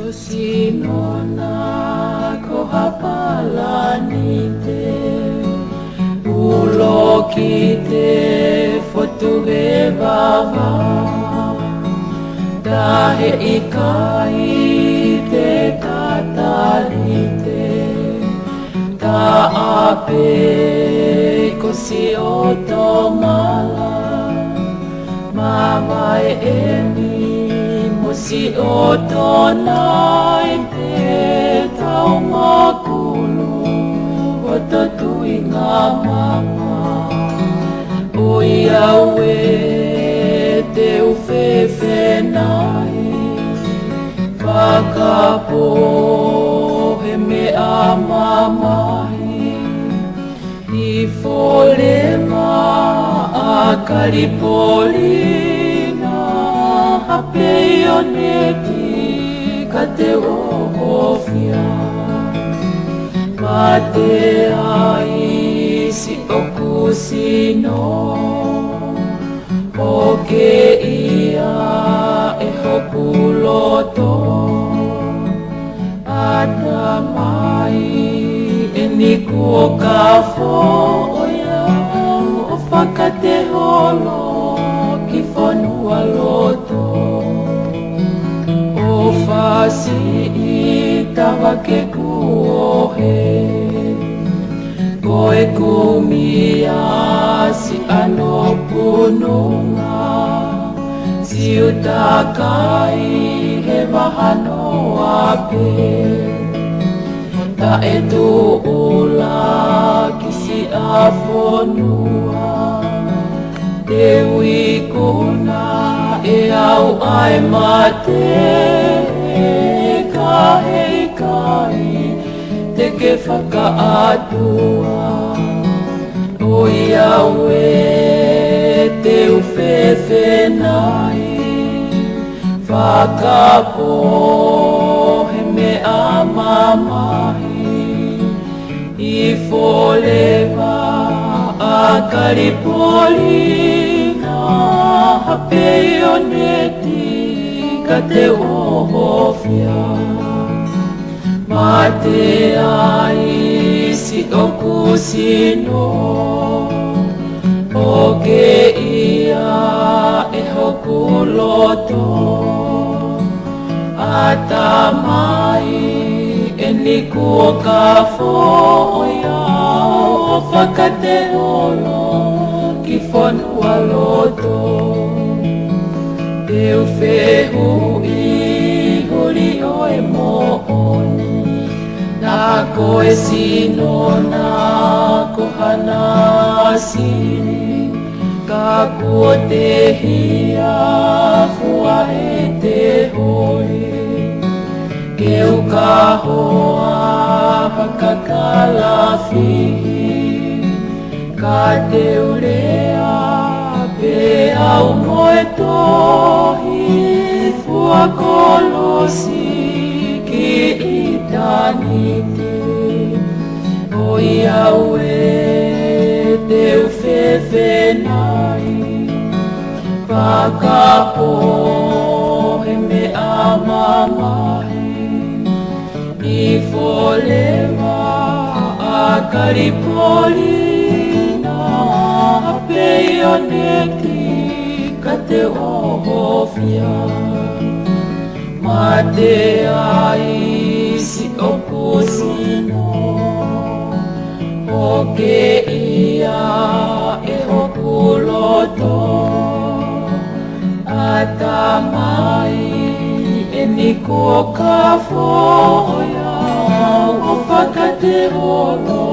Sinona ko hapalanite ulo kite fotuge bava dahe ikai te katalite ta ape ko si otomala mamae eni si otonai te tau makulu o ta tuinga mama o iawe te ufefenai whakapo he me amamai I folema a Kalipolina hape oneti ka te ohofia ma te ai si oku sino o ke ia e hoku loto ana mai e niku o ka foia o whakate holo ki whanua loto o whasi I tawa ke kuohe koe kumia si ano pununga si utakai he mahano ape ta e tu ula ki si afonua Dewi kuna e au ai mate ka hei kai te ke whakaatua o Iawe te uwhewhenai whakapo he me amamahi I folewa a Kalipolina hape oneti ka te ohofia ma te ai si oku sino o ke ia e hoku loto ata mai e niku o ka foia o whakate holo ki whanua loto te uwhehu I huri o e mooni na koe sinona ko hana siri ka kua te hia fua e te hoi ke uka hoa hakakalafihi ka te urea pe au moe tohi fua kolosi ki itanite o Iawe te uwhewhenai whakapo he me amamahi I folewa a Kalipolina hape oneti ka te ohofia ma te ai si oku sino o ke ia e hoku loto ata mai e niku o ka foia o whakate holo